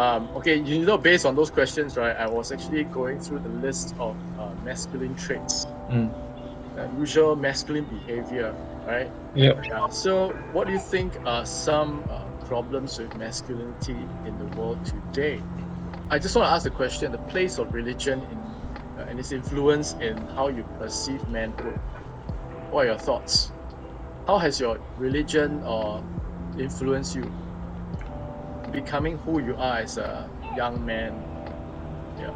Okay, based on those questions, right, I was actually going through the list of masculine traits, usual masculine behavior, right? Yep. Yeah. So, what do you think are some problems with masculinity in the world today? I just want to ask the question: the place of religion in and its influence in how you perceive manhood. What are your thoughts? How has your religion influenced you becoming who you are as a young man? Yeah.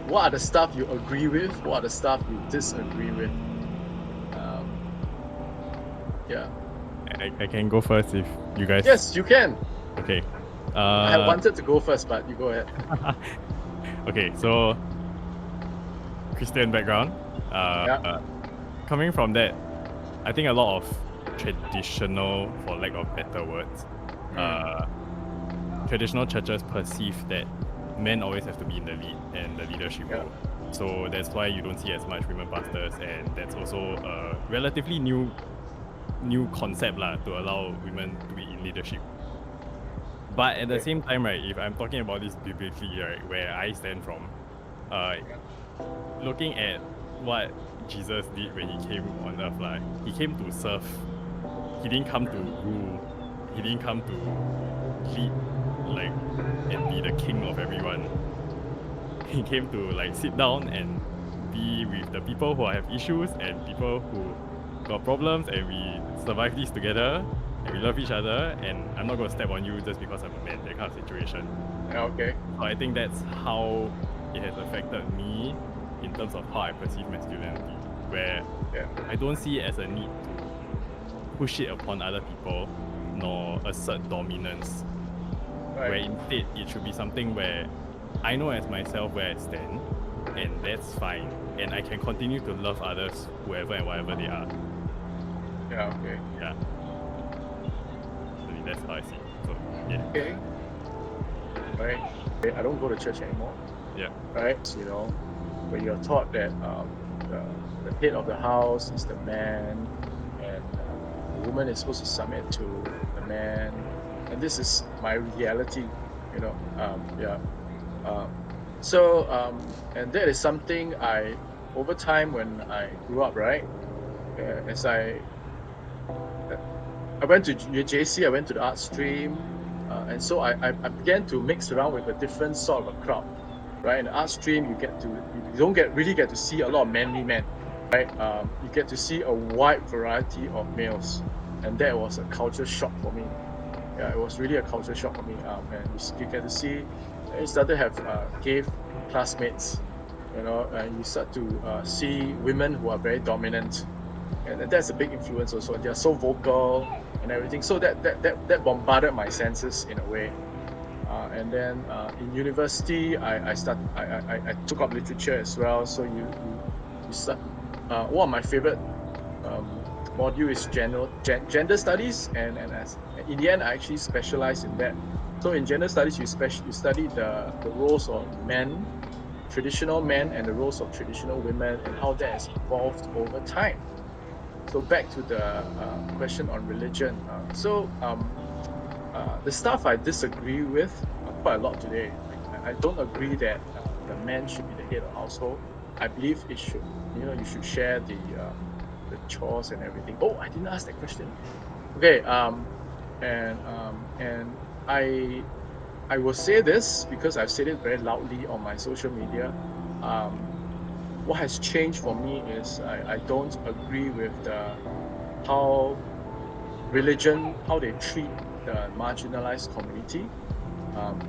What are the stuff you agree with? What are the stuff you disagree with? Um, yeah. I can go first if you guys. Yes, you can. Okay. I had wanted to go first, but you go ahead. Okay, so Christian background. Yeah. Coming from that, I think a lot of traditional, for lack of better words, traditional churches perceive that men always have to be in the lead and the leadership Yeah. role. So that's why you don't see as much women pastors, and that's also a relatively new concept to allow women to be in leadership. But at the Okay. same time, right, if I'm talking about this biblically, right, where I stand from, looking at what Jesus did when he came on earth, he came to serve. He didn't come to rule. He didn't come to lead, and be the king of everyone. He came to sit down and be with the people who have issues and people who got problems, and we survive this together, and we love each other, and I'm not going to step on you just because I'm a man, that kind of situation. Yeah, okay. So I think that's how it has affected me in terms of how I perceive masculinity, where I don't see it as a need to push it upon other people nor assert dominance. Right. Where instead it should be something where I know as myself where I stand, and that's fine, and I can continue to love others, whoever and whatever they are. Yeah, okay. Yeah. I mean, that's how I see it. So, yeah. Okay. Right. I don't go to church anymore. Yeah. Right. When you're taught that the head of the house is the man, and the woman is supposed to submit to the man, and this is my reality. And that is something over time when I grew up, right? As I went to JC, I went to the art stream, and so I began to mix around with a different sort of a crowd, right? In the art stream, you don't really get to see a lot of manly men, right? You get to see a wide variety of males, and that was a culture shock for me. Yeah, it was really a culture shock for me. And you get to see, you start to have gay classmates, and you start to see women who are very dominant, and that's a big influence also. They're so vocal and everything, so that bombarded my senses in a way. And then in university, I took up literature as well. So you start. One of my favorite module is gender studies, and in the end, I actually specialized in that. So in gender studies, you study the roles of men, traditional men, and the roles of traditional women, and how that has evolved over time. So back to the question on religion. The stuff I disagree with quite a lot today. I don't agree that the man should be the head of household. I believe it should. You should share the chores and everything. Oh, I didn't ask that question. Okay. And I will say this because I've said it very loudly on my social media. What has changed for me is I don't agree with how religion, how they treat the marginalized community,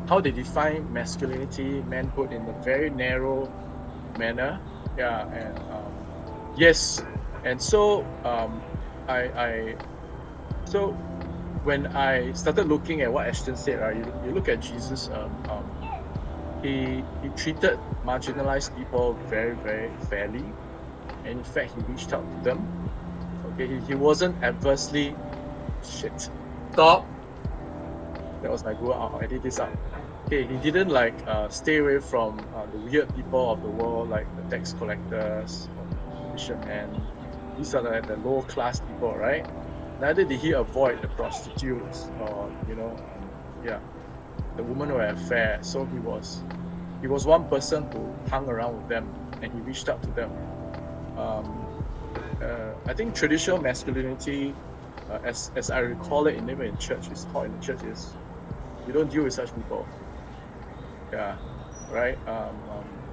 how they define masculinity, manhood in a very narrow manner. Yeah, and yes, and so I so when I started looking at what Eshton said, right, you look at Jesus, he treated marginalized people very, very fairly, and in fact, he reached out to them. Okay, he wasn't adversely. Shit. Stop. That was my Google. I'll edit this out. Okay, he didn't stay away from the weird people of the world, like the tax collectors or the fishermen. These are the low class people, right? Neither did he avoid the prostitutes or yeah. the women were an affair. So he was one person who hung around with them and he reached out to them. I think traditional masculinity, as I recall it, even in church, is taught in the church is you don't deal with such people. Yeah, right.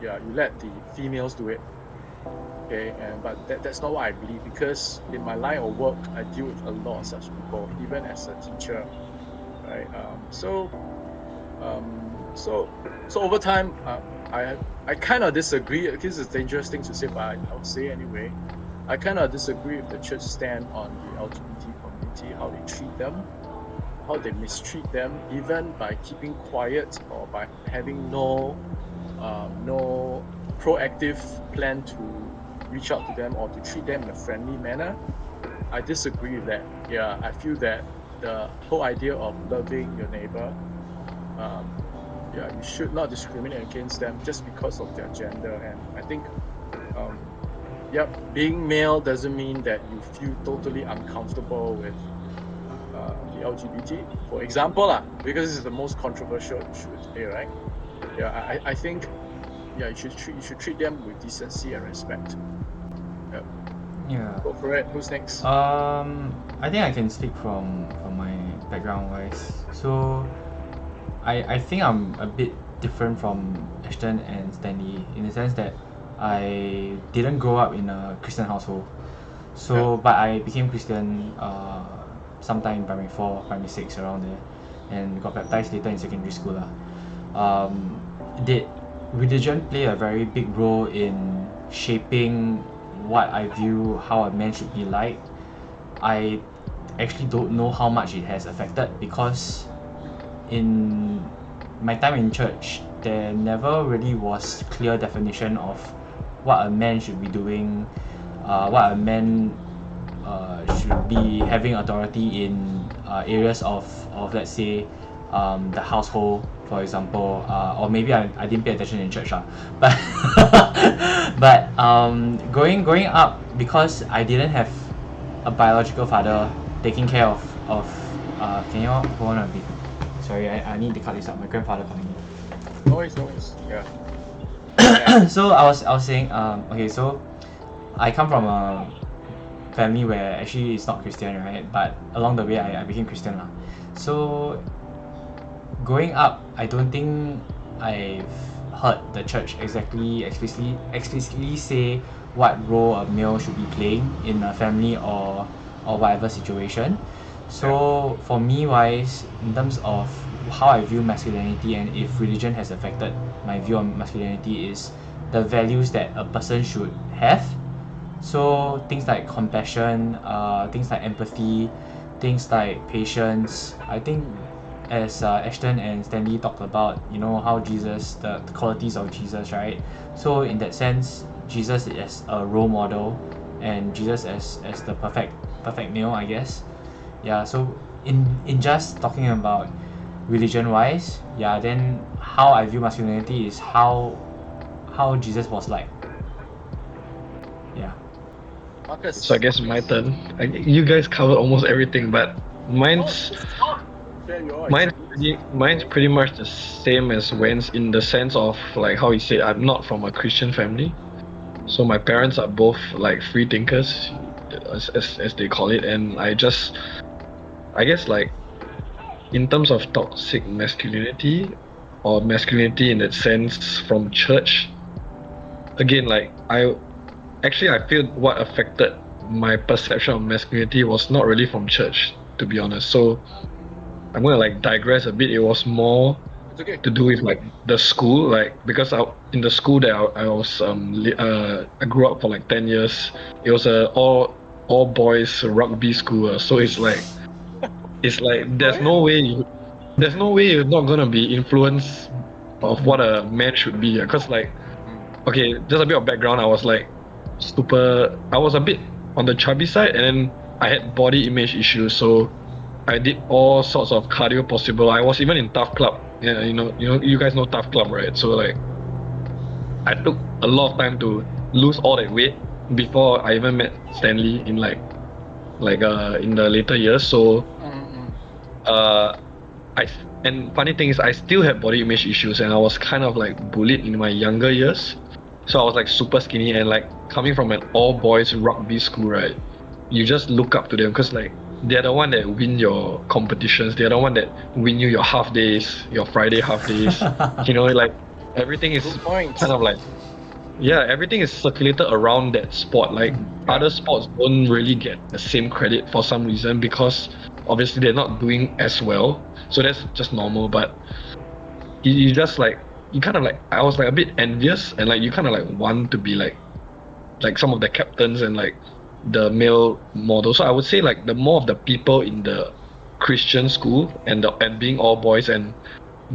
Yeah, you let the females do it. Okay, but that's not what I believe, because in my line of work, I deal with a lot of such people, even as a teacher, right? So over time, I kind of disagree. This is a dangerous thing to say, but I'll say anyway. I kind of disagree with the church stand on the LGBT community, how they treat them, how they mistreat them, even by keeping quiet or by having no proactive plan to reach out to them or to treat them in a friendly manner. I disagree with that. Yeah, I feel that the whole idea of loving your neighbor, you should not discriminate against them just because of their gender. And I think, being male doesn't mean that you feel totally uncomfortable with the LGBT, for example, because this is the most controversial issue today, right? Yeah, I think, you should treat them with decency and respect. Yeah. Go for it. Who's next? I think I can speak from my background wise. So I think I'm a bit different from Eshton and Stanley in the sense that I didn't grow up in a Christian household. So but I became Christian sometime in primary 4, primary 6, around there, and got baptized later in secondary school. Did religion play a very big role in shaping what I view how a man should be like? I actually don't know how much it has affected, because in my time in church, there never really was clear definition of what a man should be doing, what a man should be having authority in areas of let's say the household, for example, or maybe I didn't pay attention in church, but but growing up, because I didn't have a biological father taking care of can you hold on a bit? Sorry, I need to cut this up. My grandfather calling me. No worries. Yeah. So I was saying, okay, so I come from a family where actually it's not Christian, right? But along the way, I became Christian. So growing up, I don't think I've heard the church explicitly say what role a male should be playing in a family or whatever situation. So for me wise, in terms of how I view masculinity and if religion has affected my view on masculinity, is the values that a person should have. So things like compassion, things like empathy, things like patience. I think as Eshton and Stanley talked about, how Jesus, the qualities of Jesus, right? So in that sense, Jesus as a role model and Jesus as the perfect male, I guess. Yeah, so in just talking about religion wise, then how I view masculinity is how Jesus was like. Yeah. Marcus. So I guess my turn. You guys covered almost everything, but mine's pretty much the same as Wen's, in the sense of like how he said, I'm not from a Christian family. So my parents are both like free thinkers, as they call it, and I guess like in terms of toxic masculinity or masculinity in that sense from church, again, like I feel what affected my perception of masculinity was not really from church, to be honest. So I'm gonna like digress a bit. It was more to do with like the school, like because in the school that I was I grew up for like 10 years. It was a all boys rugby school, so it's like there's no way you're not gonna be influenced of what a man should be, because like, okay, just a bit of background. I was like I was a bit on the chubby side, and then I had body image issues, so I did all sorts of cardio possible. I was even in Tough Club. Yeah, you guys know Tough Club, right? So like, I took a lot of time to lose all that weight before I even met Stanley in in the later years. So and funny thing is I still had body image issues, and I was kind of like bullied in my younger years. So I was like super skinny, and like coming from an all boys rugby school, right? You just look up to them because like they're the one that win your competitions. They're the one that win you your half days, your Friday half days. You know, like everything is Good point. kind of like, yeah, everything is circulated around that sport. Like other sports don't really get the same credit for some reason because obviously they're not doing as well. So that's just normal. But you just like, you kind of like, I was like a bit envious, and like you kind of like want to be like some of the captains and like the male models. So I would say like the more of the people in the Christian school and being all boys and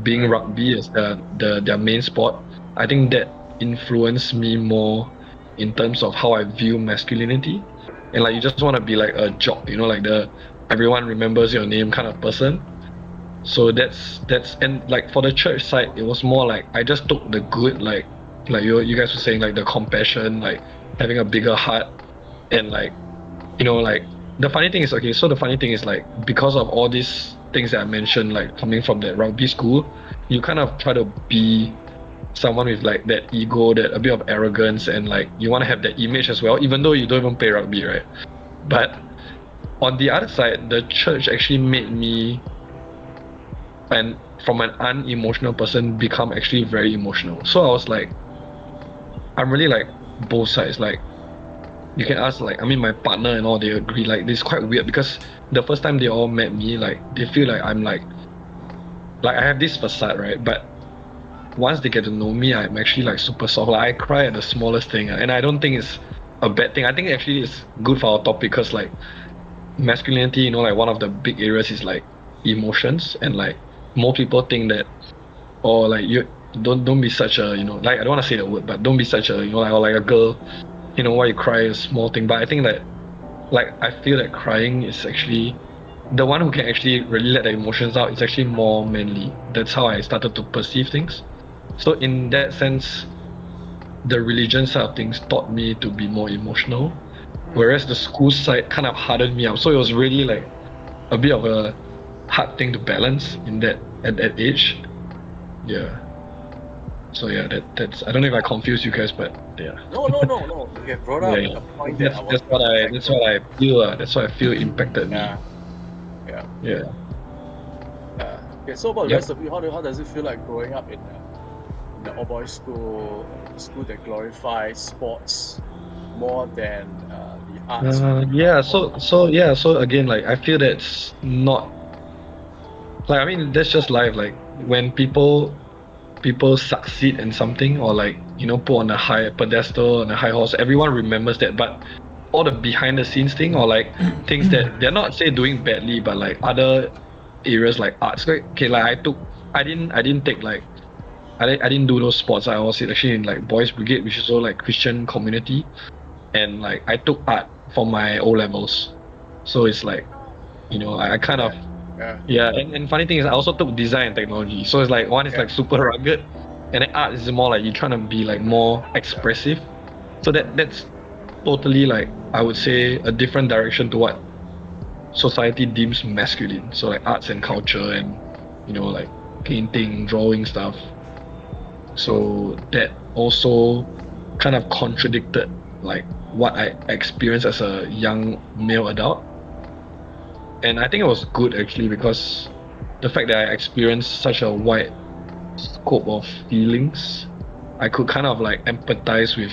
being rugby as their main sport, I think that influenced me more in terms of how I view masculinity. And like you just want to be like a jock, you know, like the everyone remembers your name kind of person. So that's and like for the church side, it was more like I just took the good, like you guys were saying, like the compassion, like having a bigger heart, and like, you know, like the funny thing is, okay, so the funny thing is like because of all these things that I mentioned, like coming from that rugby school, you kind of try to be someone with like that ego, that a bit of arrogance, and like you want to have that image as well, even though you don't even play rugby, right? But on the other side, the church actually made me, and from an unemotional person, become actually very emotional. So I was like, I'm really like both sides. Like you can ask, like, I mean, my partner and all, they agree, like this is quite weird because the first time they all met me, like they feel like I'm like I have this facade, right? But once they get to know me, I'm actually like super soft. Like I cry at the smallest thing, and I don't think it's a bad thing. I think actually it's good for our topic because like masculinity, you know, like one of the big areas is like emotions, and like more people think that, or like you don't be such a, you know, like I don't want to say the word, but don't be such a, you know, like, or like a girl, you know, why you cry is a small thing. But I think that like I feel that crying is actually the one who can actually really let the emotions out. It's actually more manly. That's how I started to perceive things. So in that sense, the religion side of things taught me to be more emotional, whereas the school side kind of hardened me up. So it was really like a bit of a hard thing to balance in that at that age. Yeah. So yeah, that's, I don't know if I confused you guys, but yeah. No. You have brought up Yeah. a point that I was That's what I feel. That's what I feel impacted me. Yeah. Yeah. Okay, so about the Yep. rest of you, how does it feel like growing up in the all boys school, a school that glorifies sports more than the arts? Yeah. So again, like I feel that's not, like, I mean, that's just life. Like when people succeed in something, or like, you know, put on a high pedestal, on a high horse, everyone remembers that. But all the behind the scenes thing, or like things that they're not say doing badly, but like other areas like arts, like, okay, like I didn't take like I didn't do those sports. I was actually in like boys brigade, which is all like Christian community, and like I took art for my O levels. So it's like, you know, I kind of, yeah, and funny thing is I also took design and technology. So it's like one is like super rugged, and then art is more like you're trying to be like more expressive. So that's totally like, I would say, a different direction to what society deems masculine. So like arts and culture, and, you know, like painting, drawing stuff. So that also kind of contradicted like what I experienced as a young male adult. And I think it was good actually, because the fact that I experienced such a wide scope of feelings, I could kind of like empathize with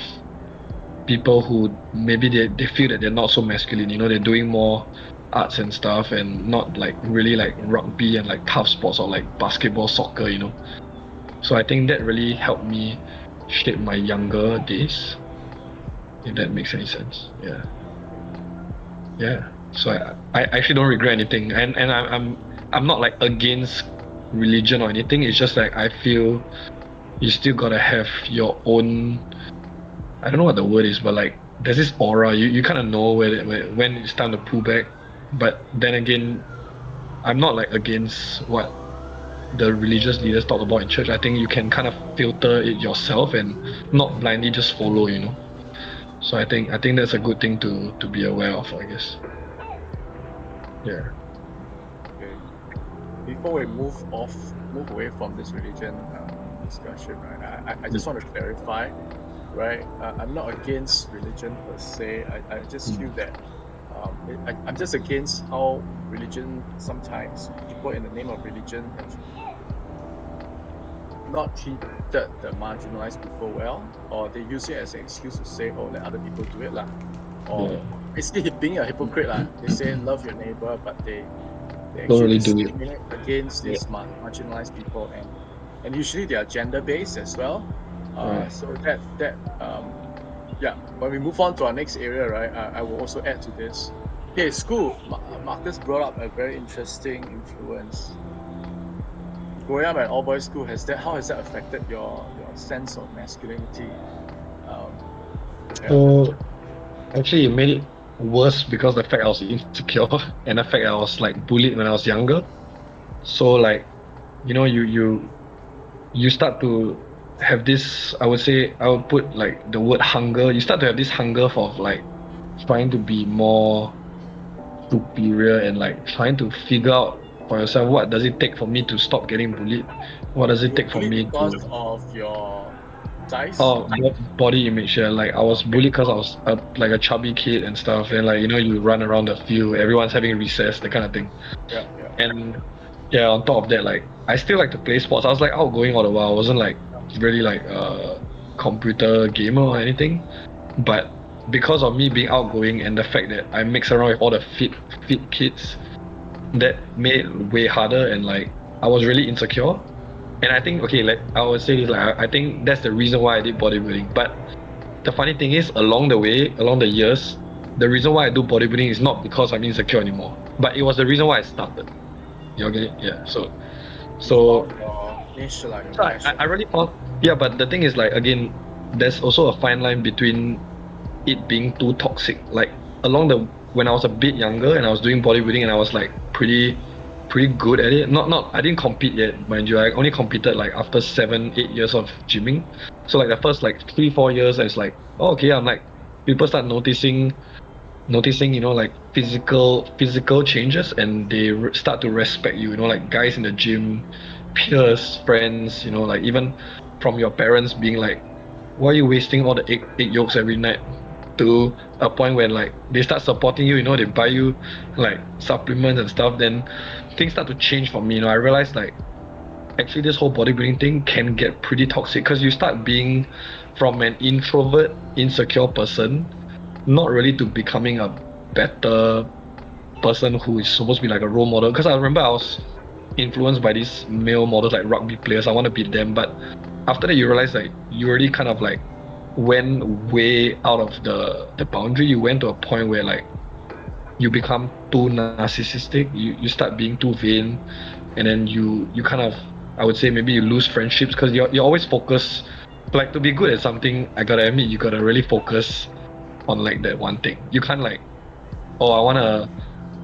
people who maybe they feel that they're not so masculine, you know, they're doing more arts and stuff, and not like really like rugby and like tough sports, or like basketball, soccer, you know. So I think that really helped me shape my younger days, if that makes any sense. Yeah. So I actually don't regret anything, and I'm not like against religion or anything. It's just like I feel you still gotta have your own, I don't know what the word is, but like there's this aura. You kind of know when it's time to pull back. But then again, I'm not like against what the religious leaders talk about in church. I think you can kind of filter it yourself and not blindly just follow, you know. So I think that's a good thing to be aware of, I guess. Yeah. Okay. before we move away from this religion discussion, right? I just want to clarify, right? I'm not against religion per se. I just feel that I'm just against how religion sometimes people in the name of religion have not treated the marginalized people well, or they use it as an excuse to say, oh, let other people do it lah, or basically being a hypocrite lah. They say love your neighbor, but they Don't actually really do it. discriminate against these marginalized people, and usually they are gender based as well. Right. So that yeah. When we move on to our next area, right, I will also add to this. Okay, school. Marcus brought up a very interesting influence. Growing up at all boys school, how has that affected your sense of masculinity? So actually, it made it worse because the fact I was insecure and the fact I was like bullied when I was younger. So like, you know, you start to have this. I would say I would put like the word hunger. You start to have this hunger for like trying to be more superior and like trying to figure out for yourself what does it take for me to stop getting bullied. What does it You take for bullied me because to of your size. body image? Yeah, like I was bullied because I was like a chubby kid and stuff, and like you know you run around the field, everyone's having recess, that kind of thing. Yeah. And yeah, on top of that, like I still like to play sports. I was like outgoing all the while. I wasn't like really like a computer gamer or anything, but because of me being outgoing and the fact that I mix around with all the fit kids, that made it way harder, and like I was really insecure. And I think okay, like I would say this, like I think that's the reason why I did bodybuilding. But the funny thing is, along the way, along the years, the reason why I do bodybuilding is not because I'm insecure anymore, but it was the reason why I started. You okay? Yeah. So Found your niche, like your passion. I really found, yeah, but the thing is like again, there's also a fine line between it being too toxic. Like along the when I was a bit younger and I was doing bodybuilding and I was like pretty good at it. Not I didn't compete yet, mind you. I only competed like after 7-8 years of gymming. So like the first like 3-4 years, it's like, oh, okay, I'm like people start noticing you know like physical changes, and they start to respect you, you know, like guys in the gym, peers, friends, you know, like even from your parents being like, why are you wasting all the egg yolks every night, to a point when like they start supporting you, you know, they buy you like supplements and stuff. Then things start to change for me, you know. I realized like actually this whole bodybuilding thing can get pretty toxic because you start being from an introvert insecure person not really to becoming a better person who is supposed to be like a role model. Because I remember I was influenced by these male models like rugby players. I want to be them, but after that you realize like you already kind of like went way out of the boundary. You went to a point where like you become too narcissistic. You start being too vain, and then you kind of, I would say maybe you lose friendships because you're always focused. Like to be good at something, I gotta admit you gotta really focus on like that one thing. You can't like, oh, I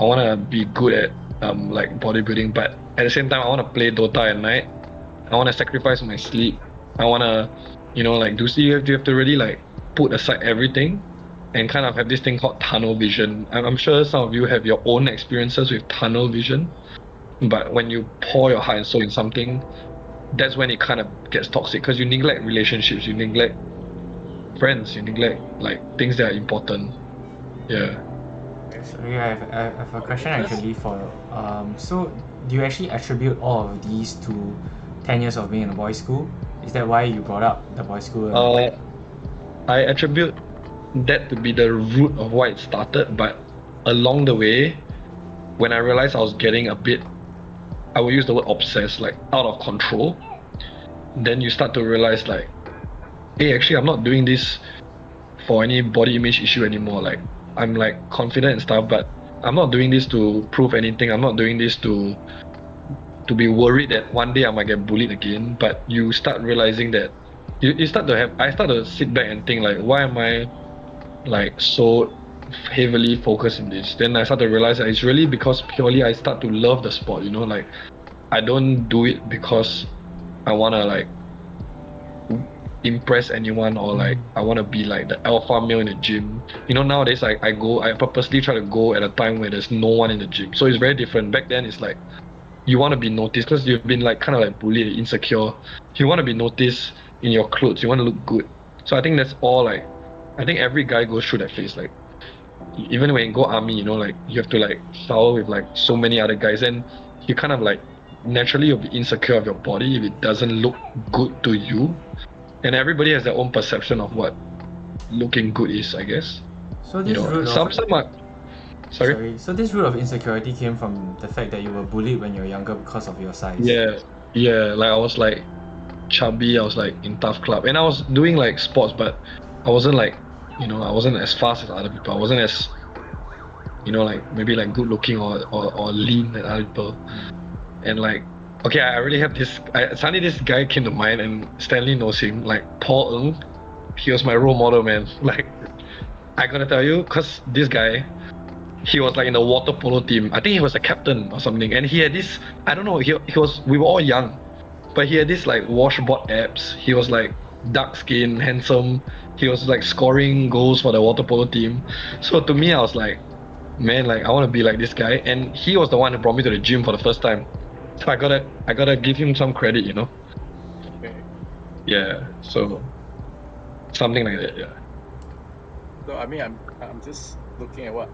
wanna be good at like bodybuilding, but at the same time I wanna play Dota at night. I wanna sacrifice my sleep. I wanna, you know, like you have to really like put aside everything and kind of have this thing called tunnel vision. I'm sure some of you have your own experiences with tunnel vision, but when you pour your heart and soul in something, that's when it kind of gets toxic because you neglect relationships, you neglect friends, you neglect like things that are important. Yeah. Sorry, I have a question actually for so do you actually attribute all of these to 10 years of being in a boys' school? Is that why you brought up the boys' school? I attribute that to be the root of why it started, but along the way, when I realized I was getting a bit, I will use the word obsessed, like out of control, then you start to realize like, hey, actually I'm not doing this for any body image issue anymore. Like I'm like confident and stuff, but I'm not doing this to prove anything. I'm not doing this to be worried that one day I might get bullied again. But you start realizing that you start to have, I start to sit back and think like, why am I like so heavily focused in this? Then I start to realize that it's really because purely I start to love the sport, you know, like I don't do it because I wanna like impress anyone or like I want to be like the alpha male in the gym. You know, nowadays I purposely try to go at a time where there's no one in the gym, so it's very different. Back then it's like you want to be noticed because you've been like kind of like bullied, insecure. You want to be noticed in your clothes. You want to look good. So I think that's all like, I think every guy goes through that phase. Like even when you go army, you know, like you have to like shower with like so many other guys, and you kind of like naturally you'll be insecure of your body if it doesn't look good to you. And everybody has their own perception of what looking good is, I guess. So You this know, root some of are. Sorry. So this root of insecurity came from the fact that you were bullied when you were younger because of your size. Yeah, yeah. Like I was like chubby. I was like in tough club, and I was doing like sports, but I wasn't like, you know, I wasn't as fast as other people. I wasn't as, you know, like maybe like good looking or lean as other people. And like, okay, I really have this. Suddenly this guy came to mind, and Stanley knows him. Like Paul Ng, he was my role model, man. Like I gotta tell you, cause this guy, he was like in the water polo team. I think he was a captain or something, and he had this. I don't know. He was. We were all young, but he had this like washboard abs. He was like dark skin, handsome. He was like scoring goals for the water polo team. So to me, I was like, man, like I want to be like this guy. And he was the one who brought me to the gym for the first time. So I gotta give him some credit, you know. Okay. Yeah. So something like that. Yeah. So I mean, I'm just thinking about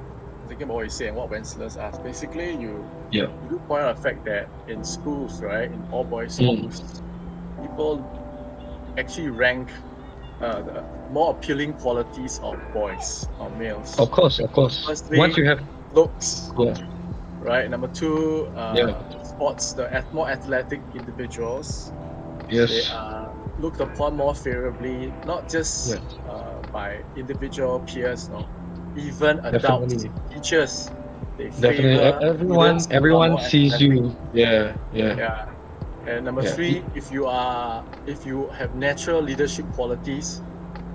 what you say and what Wenceslaus asked. Basically, you Yeah. do point out the fact that in schools, right, in all boys schools, people actually rank the more appealing qualities of boys or males. Of course. Firstly, Once you have. looks, Yeah. right? Number two, Yeah. sports, the more athletic individuals, they Yes. are looked upon more favorably, not just Yes. by individual peers, no, even adults, Definitely. teachers, they Definitely. favor students who are Everyone more sees athletic. you. Yeah. Yeah. Yeah. And number Yeah. three, if you have natural leadership qualities,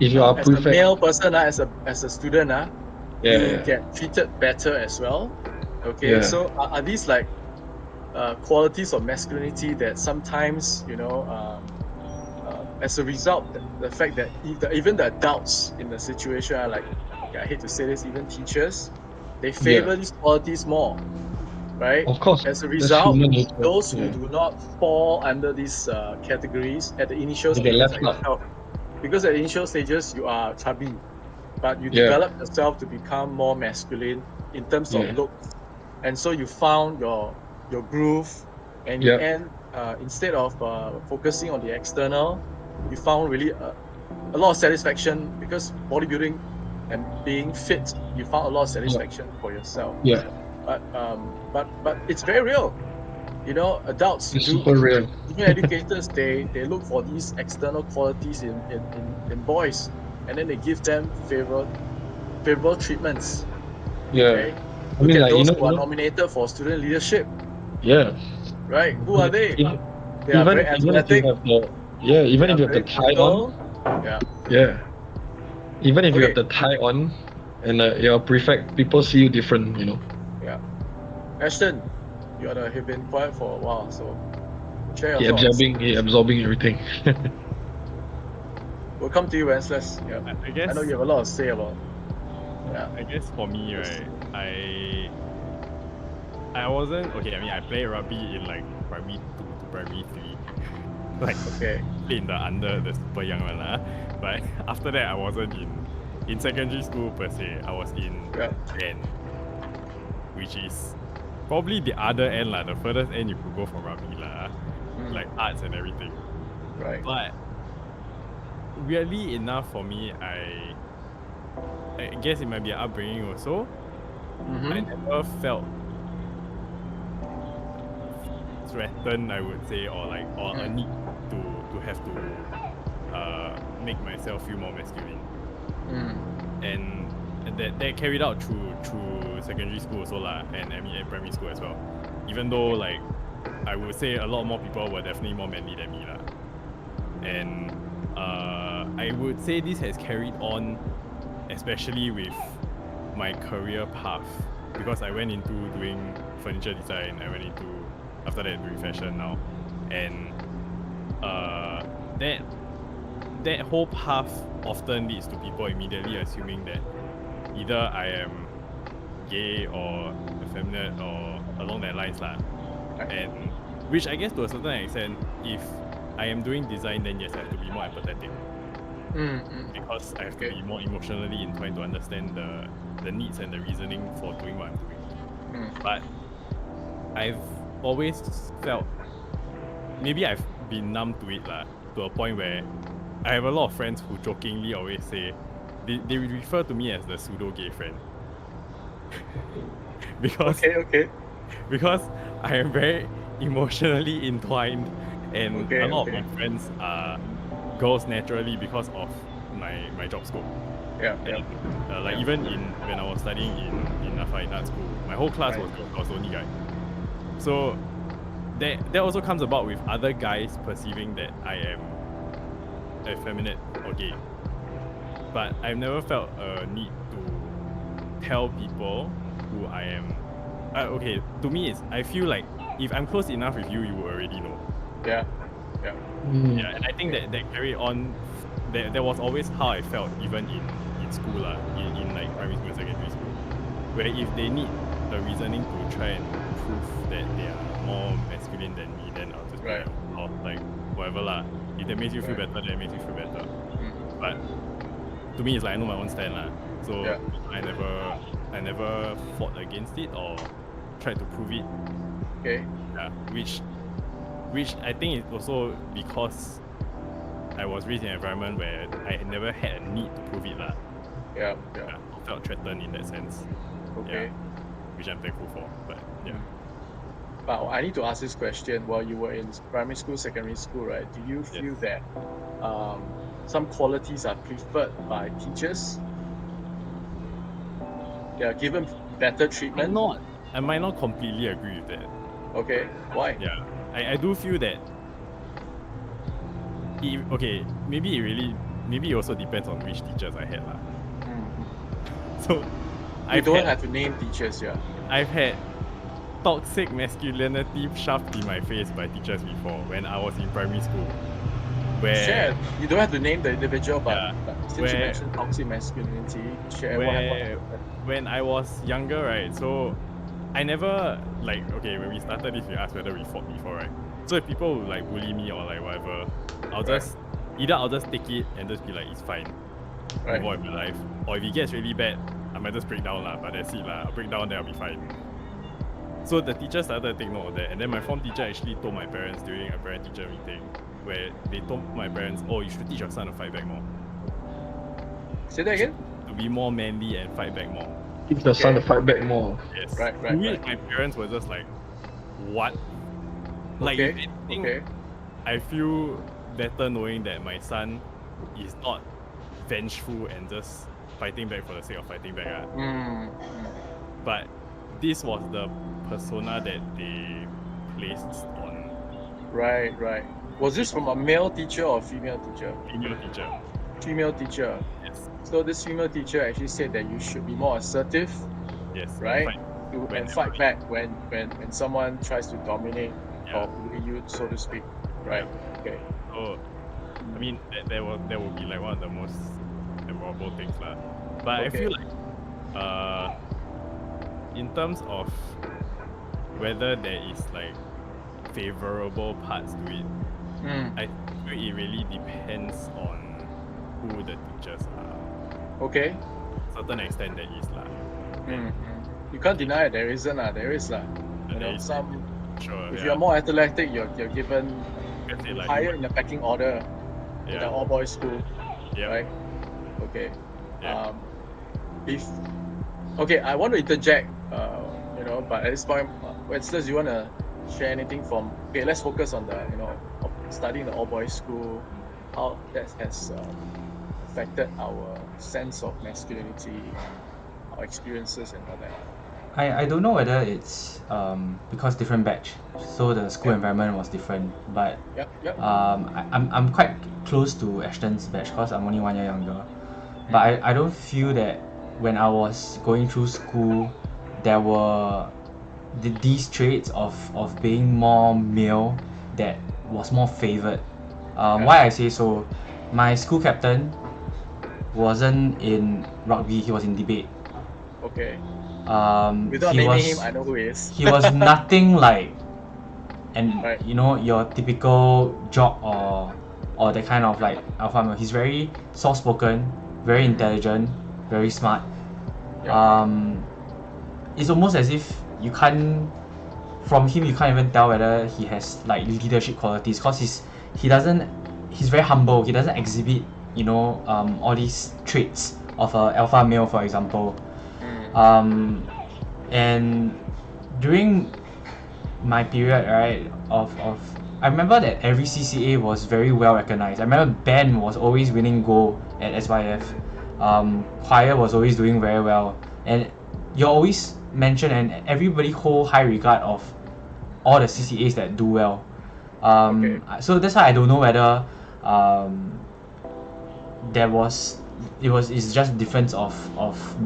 If you are as a prefect. male person, as a student, you Yeah. get treated better as well. Okay, Yeah. so are these like qualities of masculinity that sometimes, as a result, the fact that even the adults in the situation are like, okay, I hate to say this, even teachers, they favor these qualities more, right? Of course. As a That's result, human nature. those who Yeah. do not fall under these categories at the initial They get stages, left like out. yourself, because at the initial stages you are chubby, but you Yeah. develop yourself to become more masculine in terms of Yeah. looks, and so you found your groove, and in Yeah. the end, instead of focusing on the external, you found really a lot of satisfaction, because bodybuilding and being fit, you found a lot of satisfaction for yourself. Yeah. But it's very real. Adults It's do, super real. even educators, they look for these external qualities in boys, and then they give them favorable treatments. Yeah. Okay, I look mean, at like, those who are nominated for student leadership, yeah. right? Who are they? Even They are very even if athletic, you have the even they if are you have the very tie on, brutal. Yeah. yeah. Even if you Okay. have the tie on, and you're a prefect, people see you different, you know. Yeah. Eshton, you've been quiet for a while, so share your He thoughts. absorbing everything. We'll come to you, Wenceslaus. Yeah. I guess I know you have a lot to say about. Yeah. I guess for me, right, I wasn't okay. I mean, I played rugby in like primary 2 to primary 3, like Okay. played in the under the super young one, but after that I wasn't in secondary school per se. I was in Gen, which is probably the other end, the furthest end you could go from rugby, like arts and everything. Right. But weirdly enough for me, I guess it might be an upbringing also. I never felt threatened, I would say, or a need to have to make myself feel more masculine. And that carried out through secondary school also and primary school as well. Even though I would say a lot more people were definitely more manly than me and I would say this has carried on, especially with my career path, because I went into doing furniture design. I went into after that doing fashion now, and that whole path often leads to people immediately assuming that either I am gay or effeminate or along that lines and Which I guess to a certain extent, if I am doing design, then yes, I have to be more empathetic. Because I have to be more emotionally inclined to understand the needs and the reasoning for doing what I'm doing. But I've always felt, maybe I've been numb to it to a point where I have a lot of friends who jokingly always say, they refer to me as the pseudo-gay friend. because because I am very emotionally entwined, and a lot of my friends are girls naturally because of my job scope. Even when I was studying in a fine art school, my whole class was girls. I was the only guy. So that also comes about with other guys perceiving that I am effeminate or gay. But I've never felt a need to tell people who I am. Okay, to me, I feel like if I'm close enough with you, you will already know. Yeah, and I think that carried on. That was always how I felt even in school in like primary school and secondary school, where if they need a reasoning to try and prove that they are more masculine than me, then I'll just be like, oh, like whatever lah. If that makes you feel better, then it makes you feel better. But to me, it's like I know my own stand lah. So I never fought against it or tried to prove it. Yeah, which I think is also because I was raised in an environment where I never had a need to prove it lah. Yeah. I felt threatened in that sense. Yeah, which I'm thankful for. But yeah. But I need to ask this question. While you were in primary school, secondary school, right? Do you feel that some qualities are preferred by teachers? They are given better treatment? I might not completely agree with that. Okay, why? Yeah, I do feel that. Maybe it also depends on which teachers I had lah. So You don't have to name teachers, yeah. I've had toxic masculinity shoved in my face by teachers before when I was in primary school. Where you don't have to name the individual, but since you where- mentioned toxic masculinity, share what where happened. when I was younger, right? So I never when we started this, we asked whether we fought before, right? So if people would like bully me or like whatever, I'll just take it and just be like, it's fine, move on with my life. Or if it gets really bad, I might just break down lah. But that's it lah. I'll break down, then I'll be fine. So the teacher started to take note of that, and then my form teacher actually told my parents during a parent-teacher meeting, where they told my parents, "Oh, you should teach your son to fight back more. Say that again? To be more manly and fight back more." Teach the son to fight back more. Yes. Right. My parents were just like, "What?" Like, if anything, I feel better knowing that my son is not vengeful and just fighting back for the sake of fighting back. But this was the persona that they placed on. Right. Was this from a male teacher or female teacher? Female teacher. Female teacher. Yes. So this female teacher actually said that you should be more assertive, Yes. right? When Fight back when someone tries to dominate or bully you, so to speak. Right. Okay. So, I mean, that would be like one of the most memorable things lah. But I feel like, in terms of whether there is like favorable parts to it, I feel it really depends on who the teachers are. Okay. To a certain extent, there is lah. You can't deny it. There isn't lah. There is lah. You know, some. Sure. If you're more athletic, you're given like higher in the pecking order in the all boys school. Yeah. Right. Okay. Yeah. I want to interject. But at this point, Wenceslaus, you want to share anything from? Okay, let's focus on the studying the all boys school, how that has affected our sense of masculinity, our experiences, and all that. I don't know whether it's because different batch, so the school environment was different. But I'm quite close to Eshton's batch because I'm only 1 year younger. But I don't feel that when I was going through school, there were these traits of being more male that was more favored. Why I say so? My school captain wasn't in rugby; he was in debate. Okay. Without naming him, I know who he is. He was nothing like and Right. you know, your typical jock or the kind of like alpha male. He's very soft spoken, very intelligent, very smart. Yeah. It's almost as if you can't from him you can't even tell whether he has like leadership qualities, because he's very humble. He doesn't exhibit, you know, all these traits of a alpha male, for example. And during my period, right, of I remember that every CCA was very well recognized. I remember band was always winning gold at SYF. Choir was always doing very well, and you're always mentioned, and everybody hold high regard of all the CCAs that do well. So that's why I don't know whether it's just difference of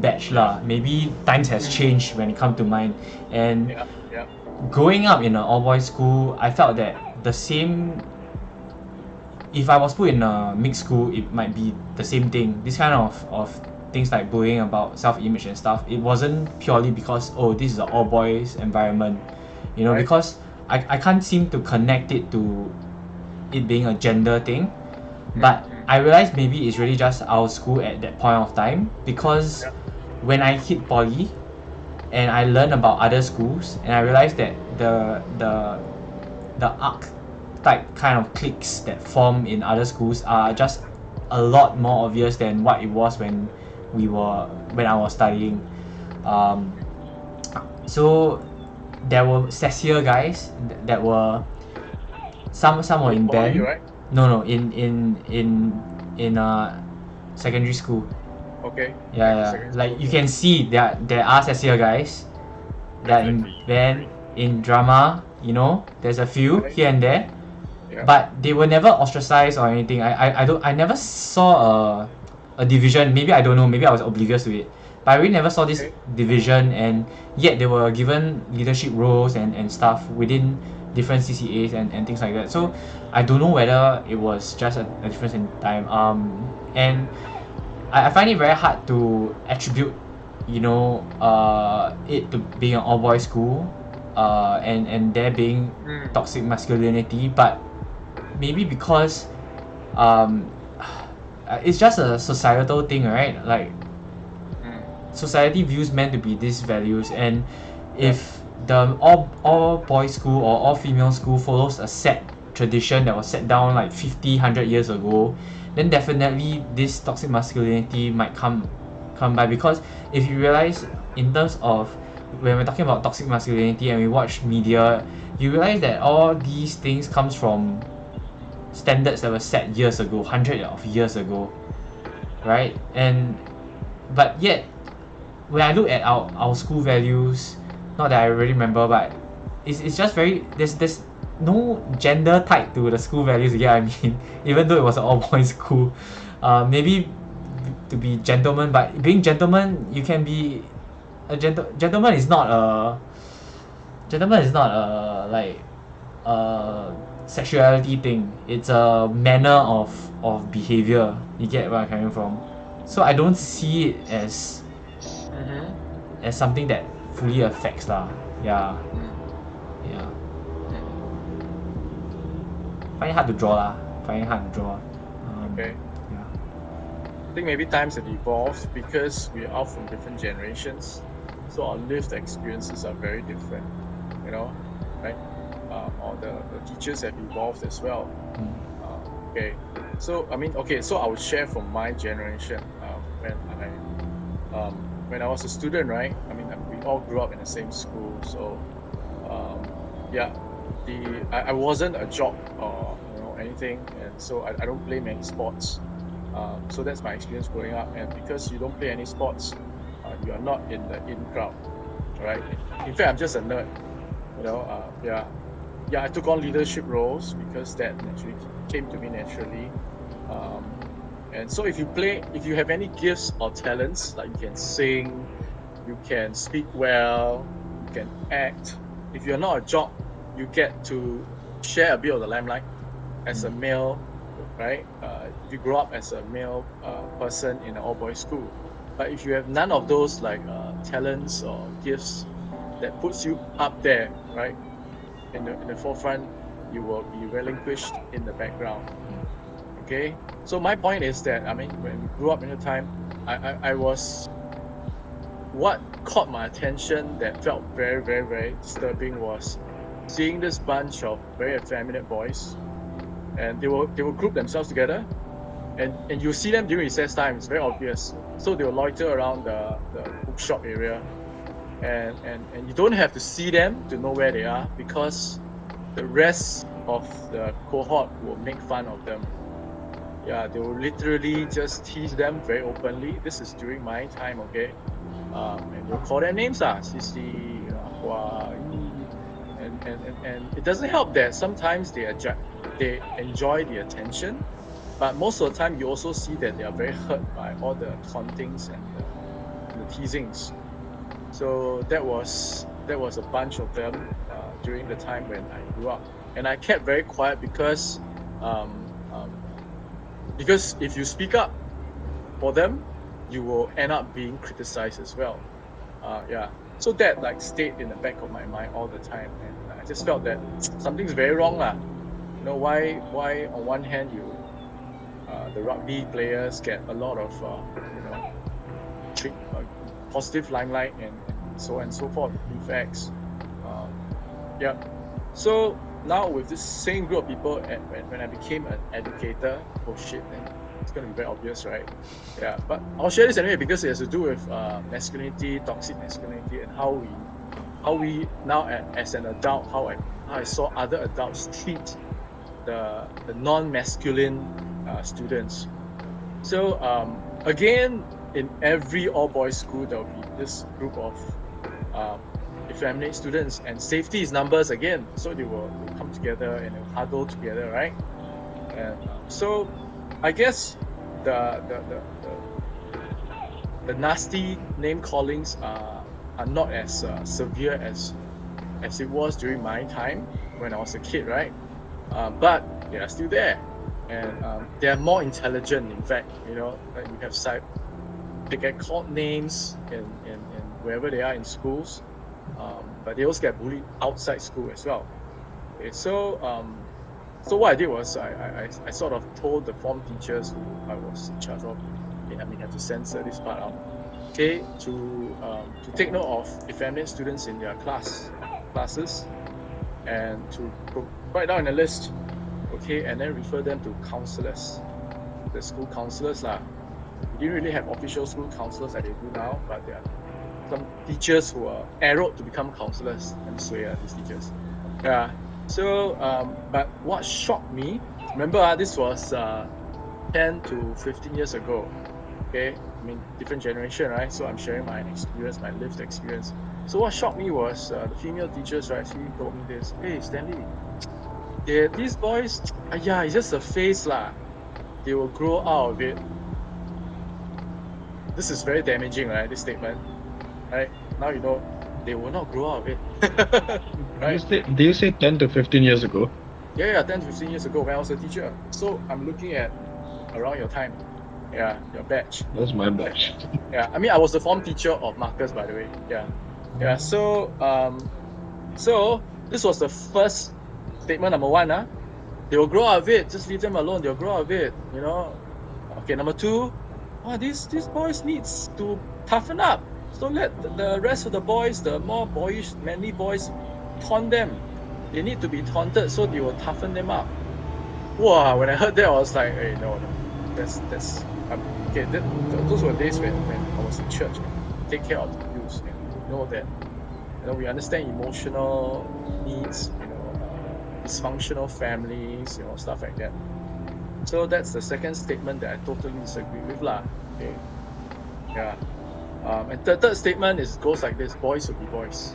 batch lah. Maybe times has changed when it come to mine. And Yeah. growing up in an all boys school, I felt that the same. If I was put in a mixed school, it might be the same thing. This kind of things like bullying about self-image and stuff, it wasn't purely because, oh, this is an all boys environment, you know, Right. because I can't seem to connect it to it being a gender thing. But I realized maybe it's really just our school at that point of time, because when I hit poly and I learned about other schools, and I realized that the archetype kind of cliques that form in other schools are just a lot more obvious than what it was when I was studying. So there were sassier guys that were some were in Poly, band. right? No, in secondary school. Okay. Yeah. Secondary Like school. you can see there are sassier guys that in Exactly. band, in drama, you know, there's a few Right. here and there. Yeah. But they were never ostracized or anything. I never saw a division. Maybe I don't know, maybe I was oblivious to it. But I really never saw this Okay. division, and yet they were given leadership roles and stuff within different CCAs and things like that. So I don't know whether it was just a difference in time. And I find it very hard to attribute, you know, it to being an all boys school, and there being toxic masculinity, but maybe because it's just a societal thing, right? Like society views men to be these values, and if the all boys school or all female school follows a set tradition that was set down like 50-100 years ago, then definitely this toxic masculinity might come by. Because if you realize, in terms of when we're talking about toxic masculinity and we watch media, you realize that all these things comes from standards that were set years ago, hundreds of years ago, right? But yet when I look at our school values, not that I really remember, but it's just very, there's no gender tied to the school values, you get what I mean? Even though it was an all boys school, maybe to be gentleman, but being gentleman, you can be a gentleman is not a like a sexuality thing. It's a manner of behavior. You get where I'm coming from? So I don't see it as something that fully affects lah. Yeah. Find it hard to draw. Okay. Yeah. I think maybe times have evolved because we are from different generations, so our lived experiences are very different, you know, right? Or the teachers have evolved as well. Okay, so I mean, so I will share from my generation. When I was a student, right? I mean, we all grew up in the same school, so I wasn't a jock or anything, and so I don't play many sports. So that's my experience growing up. And because you don't play any sports, you are not in the in crowd, right? In fact, I'm just a nerd, you know. I took on leadership roles because that actually came to me naturally. And so if you have any gifts or talents, like you can sing, you can speak well, you can act. If you're not a jock, you get to share a bit of the limelight as a male, right? If you grow up as a male person in an all-boys school. But if you have none of those like talents or gifts that puts you up there, right? in the forefront, you will be relinquished in the background. Okay, so my point is that, I mean, when we grew up in the time, I was, what caught my attention that felt very, very, very disturbing was seeing this bunch of very effeminate boys, and they will group themselves together, and you see them during recess time. It's very obvious. So they will loiter around the bookshop area, and you don't have to see them to know where they are, because the rest of the cohort will make fun of them. Yeah, they will literally just tease them very openly. This is during my time, okay? And they'll call their names, Sisi, Hua, and it doesn't help that sometimes they enjoy the attention, but most of the time you also see that they are very hurt by all the tauntings and the teasings. So that was a bunch of them during the time when I grew up, and I kept very quiet because if you speak up for them, you will end up being criticized as well. Yeah. So that like stayed in the back of my mind all the time, and I just felt that something's very wrong, lah. You know, why on one hand the rugby players get a lot of positive limelight and so on and so forth. In fact, yeah. So now with this same group of people, when I became an educator, oh shit, then it's gonna be very obvious, right? Yeah, but I'll share this anyway because it has to do with masculinity, toxic masculinity, and how we now as an adult, how I saw other adults treat the non-masculine students. So again, in every all-boys school, there will be this group of effeminate students, and safety is numbers again. So they will come together and they'll huddle together, right? And so I guess the nasty name callings are not as severe as it was during my time when I was a kid, right? But they are still there, and they are more intelligent. In fact, you know, like you have they get called names in wherever they are in schools, but they also get bullied outside school as well. Okay, so what I did was I sort of told the form teachers who I was in charge of, I mean, I have to censor this part out, okay, to take note of effeminate students in their classes, and to write down a list, okay, and then refer them to counselors, the school counselors lah. We didn't really have official school counselors like they do now, but there are some teachers who are arrowed to become counselors, and so yeah, these teachers. Yeah. So, but what shocked me, remember, this was 10 to 15 years ago. Okay, I mean, different generation, right? So I'm sharing my experience, my lived experience. So what shocked me was the female teachers, right, actually told me this: "Hey, Stanley, these boys, yeah, it's just a phase lah. They will grow out of it." This is very damaging, right? This statement, right? Now you know they will not grow out of it. Right? Did you say 10 to 15 years ago? Yeah, 10 to 15 years ago when I was a teacher. So I'm looking at around your time. Yeah, your batch. That's my batch. Yeah, I mean, I was the form teacher of Marcus, by the way. Yeah. So this was the first statement, number one. They will grow out of it. Just leave them alone. They'll grow out of it. You know. Okay, number two. These boys needs to toughen up. So let the rest of the boys, the more boyish, manly boys, taunt them. They need to be taunted, so they will toughen them up. Wow! When I heard that, I was like, "Hey, no, that's okay." Those were days when I was in church. Take care of the youth, and know that we understand emotional needs, dysfunctional families, stuff like that. So that's the second statement that I totally disagree with, lah. Okay. Yeah. And the third statement goes like this: boys will be boys.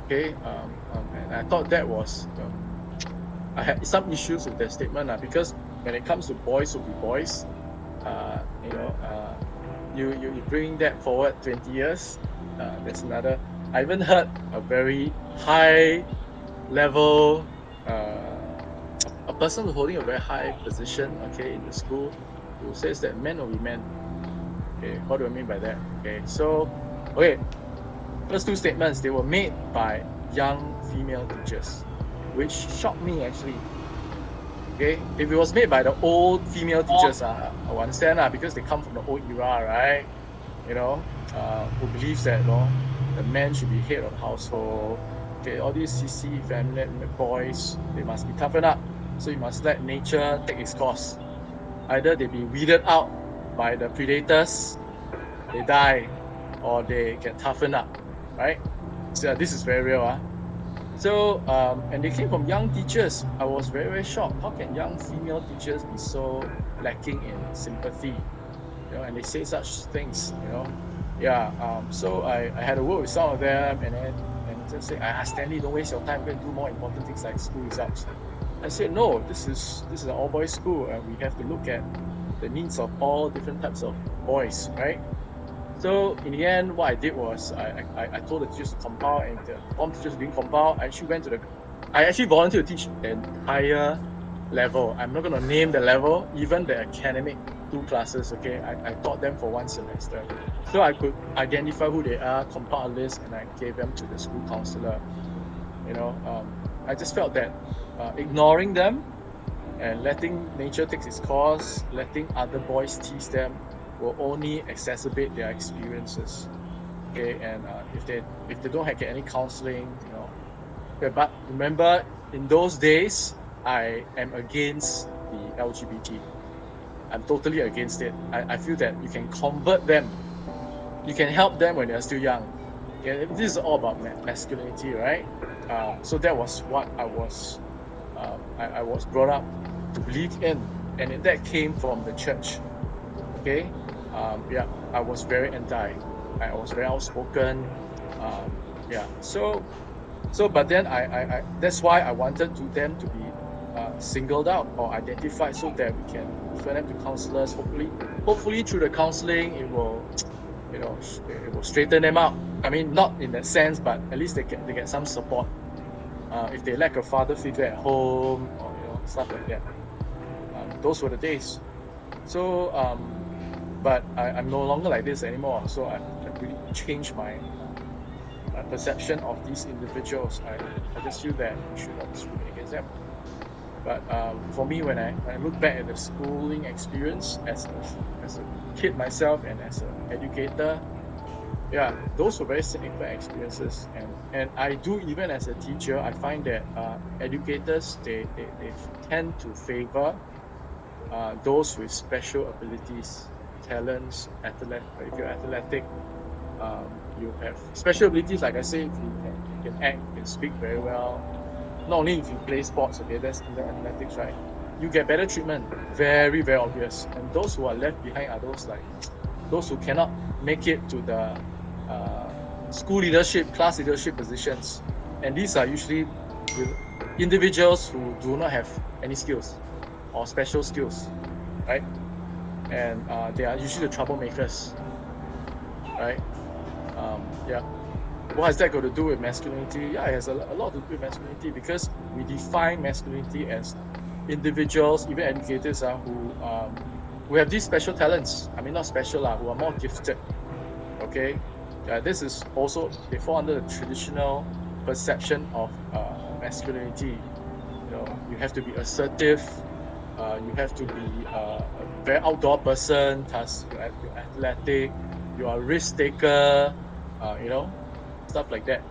Okay. And I thought that was I had some issues with that statement, because when it comes to boys will be boys, you bring that forward 20 years. That's another. I even heard a very high level. A person holding a very high position, okay, in the school, who says that men will be men. Okay, what do I mean by that? Okay, so, first two statements, they were made by young female teachers, which shocked me actually. Okay, if it was made by the old female teachers, I will understand because they come from the old era, right? Who believes that the man should be head of the household. Okay, all these CC feminine boys, they must be toughened up. So you must let nature take its course. Either they be weeded out by the predators, they die, or they get toughened up, right? So this is very real. So, and they came from young teachers. I was very, very shocked. How can young female teachers be so lacking in sympathy? And they say such things, so I had a word with some of them, and just say, Stanley, don't waste your time, go and do more important things like school results. I said, no, this is an all boys school, and we have to look at the needs of all different types of boys, right? So in the end, what I did was I told the teachers to compile, and the form teachers didn't compile. I actually volunteered to teach the entire level. I'm not going to name the level, even the academic 2 classes. Okay, I taught them for 1 semester, so I could identify who they are, compile a list, and I gave them to the school counselor. I just felt that ignoring them and letting nature take its course, letting other boys tease them, will only exacerbate their experiences. Okay, and if they don't get any counseling, Okay, but remember, in those days, I am against the LGBT. I'm totally against it. I feel that you can convert them. You can help them when they're still young. Okay, this is all about masculinity, right? So that was what I was brought up to believe in, and that came from the church. Okay, I was very anti. I was very outspoken. So but then I that's why I wanted them to be singled out or identified, so that we can refer them to counselors. Hopefully through the counseling, it will straighten them out. I mean, not in that sense, but at least they get some support. If they lack a father figure at home, or stuff like that. Those were the days. So but I'm no longer like this anymore. So I really changed my perception of these individuals. I just feel that we should not discriminate against them. But for me, when I look back at the schooling experience as a kid myself and as an educator, those were very significant experiences. And I do, even as a teacher, I find that educators, they tend to favor those with special abilities, talents, if you're athletic, you have special abilities. Like I say, if you can act, you can speak very well. Not only if you play sports, okay, that's under athletics, right? You get better treatment, very, very obvious. And those who are left behind are those who cannot make it to the school leadership, class leadership positions. And these are usually individuals who do not have any skills or special skills, right? And they are usually the troublemakers, right? What has that got to do with masculinity? Yeah, it has a lot to do with masculinity, because we define masculinity as individuals, even educators, who have these special talents. I mean, not special, who are more gifted. Okay, this is also, they fall under the traditional perception of masculinity. You have to be assertive. You have to be a very outdoor person. Thus, you're athletic. You are a risk taker. Stuff like that.